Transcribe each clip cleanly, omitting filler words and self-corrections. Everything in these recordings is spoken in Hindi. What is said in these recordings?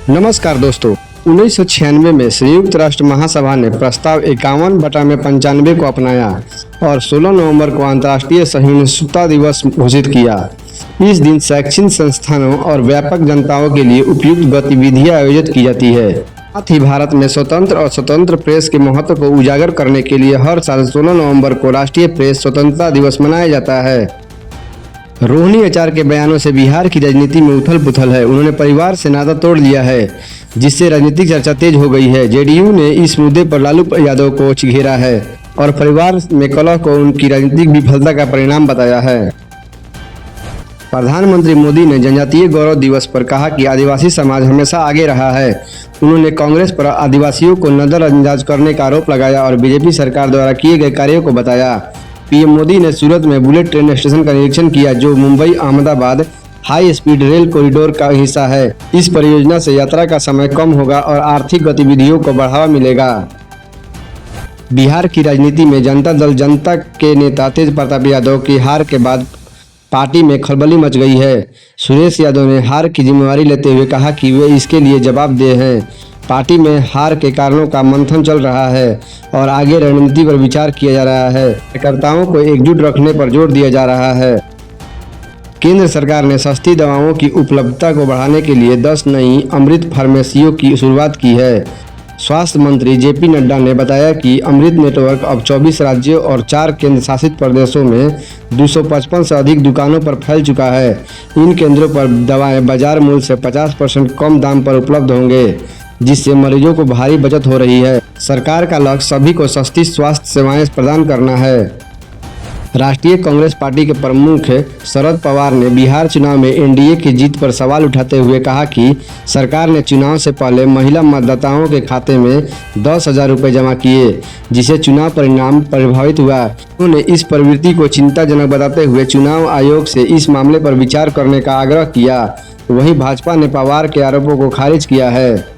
नमस्कार दोस्तों, 1996 में संयुक्त राष्ट्र महासभा ने प्रस्ताव 51/95 को अपनाया और 16 नवंबर को अंतर्राष्ट्रीय सहिष्णुता दिवस घोषित किया। इस दिन शैक्षणिक संस्थानों और व्यापक जनताओं के लिए उपयुक्त गतिविधियां आयोजित की जाती है। साथ ही भारत में स्वतंत्र और स्वतंत्र प्रेस के महत्व को उजागर करने के लिए हर साल 16 नवंबर को राष्ट्रीय प्रेस स्वतंत्रता दिवस मनाया जाता है। रोहिणी आचार्य के बयानों से बिहार की राजनीति में उथल पुथल है। उन्होंने परिवार से नाता तोड़ लिया है, जिससे राजनीतिक चर्चा तेज हो गई है। जेडीयू ने इस मुद्दे पर लालू यादव को घेरा है और परिवार में कलह को उनकी राजनीतिक विफलता का परिणाम बताया है। प्रधानमंत्री मोदी ने जनजातीय गौरव दिवस पर कहा कि आदिवासी समाज हमेशा आगे रहा है। उन्होंने कांग्रेस पर आदिवासियों को नजरअंदाज करने का आरोप लगाया और बीजेपी सरकार द्वारा किए गए कार्यों को बताया। पीएम मोदी ने सूरत में बुलेट ट्रेन स्टेशन का निरीक्षण किया, जो Mumbai Ahmedabad high speed rail corridor का हिस्सा है। इस परियोजना से यात्रा का समय कम होगा और आर्थिक गतिविधियों को बढ़ावा मिलेगा। बिहार की राजनीति में जनता दल जनता के नेता तेज प्रताप यादव की हार के बाद पार्टी में खलबली मच गई है। सुरेश यादव ने हार की जिम्मेदारी लेते हुए कहा कि वे इसके लिए जवाबदेह हैं। पार्टी में हार के कारणों का मंथन चल रहा है और आगे रणनीति पर विचार किया जा रहा है। कार्यकर्ताओं को एकजुट रखने पर जोर दिया जा रहा है। केंद्र सरकार ने सस्ती दवाओं की उपलब्धता को बढ़ाने के लिए 10 नई अमृत फार्मेसियों की शुरुआत की है। स्वास्थ्य मंत्री जेपी नड्डा ने बताया कि अमृत नेटवर्क अब 24 राज्यों और 4 केंद्र शासित प्रदेशों में 255 से अधिक दुकानों पर फैल चुका है। इन केंद्रों पर दवाएं बाजार मूल्य से 50% कम दाम पर उपलब्ध होंगे, जिससे मरीजों को भारी बचत हो रही है। सरकार का लक्ष्य सभी को सस्ती स्वास्थ्य सेवाएं प्रदान करना है। राष्ट्रीय कांग्रेस पार्टी के प्रमुख शरद पवार ने बिहार चुनाव में एनडीए की जीत पर सवाल उठाते हुए कहा कि सरकार ने चुनाव से पहले महिला मतदाताओं के खाते में 10,000 रुपये जमा किए, जिससे चुनाव परिणाम प्रभावित हुआ। उन्होंने इस प्रवृत्ति को चिंताजनक बताते हुए चुनाव आयोग से इस मामले पर विचार करने का आग्रह किया। वहीं भाजपा ने पवार के आरोपों को खारिज किया है।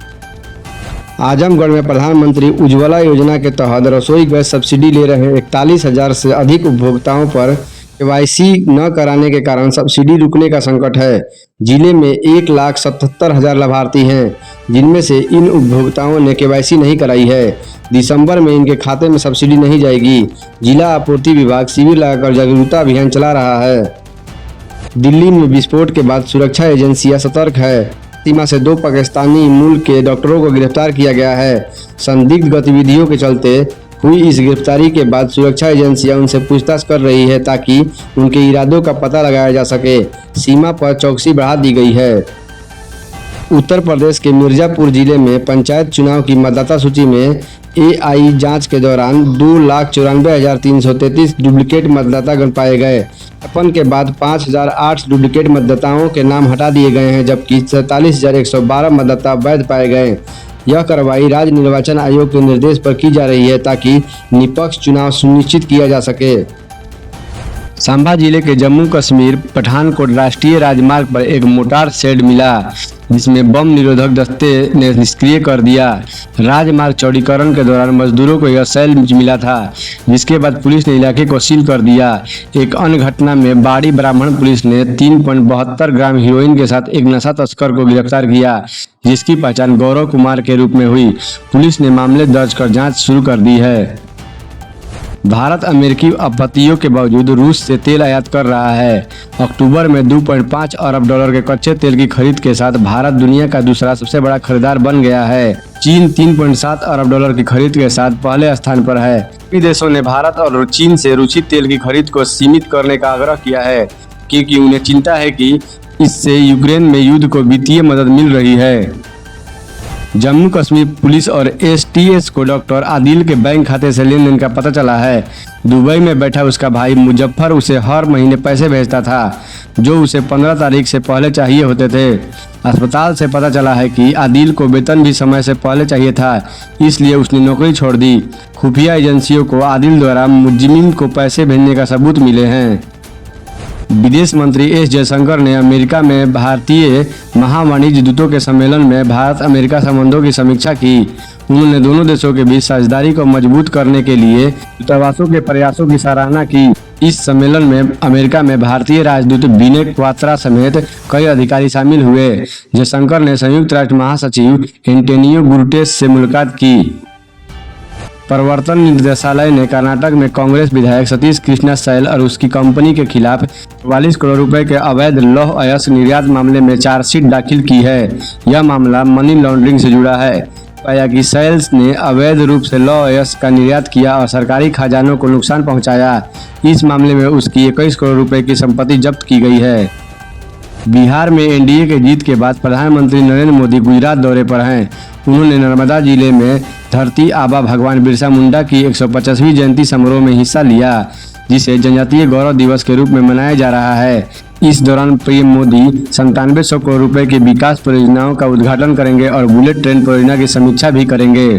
आजमगढ़ में प्रधानमंत्री उज्ज्वला योजना के तहत रसोई गैस सब्सिडी ले रहे 41,000 से अधिक उपभोक्ताओं पर केवाईसी न कराने के कारण सब्सिडी रुकने का संकट है। जिले में 1,77,000 लाभार्थी हैं, जिनमें से इन उपभोक्ताओं ने केवाईसी नहीं कराई है। दिसंबर में इनके खाते में सब्सिडी नहीं जाएगी। जिला आपूर्ति विभाग शिविर लगाकर जागरूकता अभियान चला रहा है। दिल्ली में विस्फोट के बाद सुरक्षा एजेंसियां सतर्क है। सीमा से 2 पाकिस्तानी मूल के डॉक्टरों को गिरफ्तार किया गया है। संदिग्ध गतिविधियों के चलते हुई इस गिरफ्तारी के बाद सुरक्षा एजेंसियां उनसे पूछताछ कर रही है, ताकि उनके इरादों का पता लगाया जा सके। सीमा पर चौकसी बढ़ा दी गई है। उत्तर प्रदेश के मिर्जापुर जिले में पंचायत चुनाव की मतदाता सूची में एआई जांच के दौरान 2,94,333 डुप्लीकेट मतदातागण पाए गए। सत्यापन के बाद 5,008 डुप्लीकेट मतदाताओं के नाम हटा दिए गए हैं, जबकि 47,112 मतदाता वैध पाए गए। यह कार्रवाई राज्य निर्वाचन आयोग के निर्देश पर की जा रही है, ताकि निष्पक्ष चुनाव सुनिश्चित किया जा सके। सांबा जिले के जम्मू कश्मीर पठानकोट राष्ट्रीय राजमार्ग पर एक मोटार शेड मिला, जिसमें बम निरोधक दस्ते ने निष्क्रिय कर दिया। राजमार्ग चौड़ीकरण के दौरान मजदूरों को यह सेल मिला था, जिसके बाद पुलिस ने इलाके को सील कर दिया। एक अन्य घटना में बाड़ी ब्राह्मण पुलिस ने 3.72 ग्राम हीरोइन के साथ एक नशा तस्कर को गिरफ्तार किया, जिसकी पहचान गौरव कुमार के रूप में हुई। पुलिस ने मामले दर्ज कर जाँच शुरू कर दी है। भारत अमेरिकी आपत्तियों के बावजूद रूस से तेल आयात कर रहा है। अक्टूबर में $2.5 अरब के कच्चे तेल की खरीद के साथ भारत दुनिया का दूसरा सबसे बड़ा खरीदार बन गया है। चीन $3.7 अरब की खरीद के साथ पहले स्थान पर है। सभी देशों ने भारत और चीन से रूसी तेल की खरीद को सीमित करने का आग्रह किया है, क्योंकि उन्हें चिंता है कि इससे यूक्रेन में युद्ध को वित्तीय मदद मिल रही है। जम्मू कश्मीर पुलिस और एसटीएस को डॉक्टर आदिल के बैंक खाते से लेन देन का पता चला है। दुबई में बैठा उसका भाई मुजफ्फर उसे हर महीने पैसे भेजता था, जो उसे 15 तारीख से पहले चाहिए होते थे। अस्पताल से पता चला है कि आदिल को वेतन भी समय से पहले चाहिए था, इसलिए उसने नौकरी छोड़ दी। खुफिया एजेंसियों को आदिल द्वारा मुजरिम को पैसे भेजने का सबूत मिले हैं। विदेश मंत्री एस जयशंकर ने अमेरिका में भारतीय महावाणिज्य दूतों के सम्मेलन में भारत अमेरिका संबंधों की समीक्षा की। उन्होंने दोनों देशों के बीच साझेदारी को मजबूत करने के लिए दूतावासों के प्रयासों की सराहना की। इस सम्मेलन में अमेरिका में भारतीय राजदूत विनय क्वात्रा समेत कई अधिकारी शामिल हुए। जयशंकर ने संयुक्त राष्ट्र महासचिव एंटोनियो गुटेरेस से मुलाकात की। प्रवर्तन निदेशालय ने कर्नाटक में कांग्रेस विधायक सतीश कृष्णा सैल और उसकी कंपनी के खिलाफ 44 करोड़ रुपए के अवैध लौह अयस्क निर्यात मामले में चार्जशीट दाखिल की है। यह मामला मनी लॉन्ड्रिंग से जुड़ा है। पाया कि सैल्स ने अवैध रूप से लौह अयस्क का निर्यात किया और सरकारी खजानों को नुकसान पहुंचाया। इस मामले में उसकी 21 करोड़ रुपए की संपत्ति जब्त की गई है। बिहार में एनडीए के जीत के बाद प्रधानमंत्री नरेंद्र मोदी गुजरात दौरे पर हैं। उन्होंने नर्मदा जिले में धरती आबा भगवान बिरसा मुंडा की 150वीं जयंती समारोह में हिस्सा लिया, जिसे जनजातीय गौरव दिवस के रूप में मनाया जा रहा है। इस दौरान पीएम मोदी 9700 करोड़ रुपए की विकास परियोजनाओं का उद्घाटन करेंगे और बुलेट ट्रेन परियोजना की समीक्षा भी करेंगे।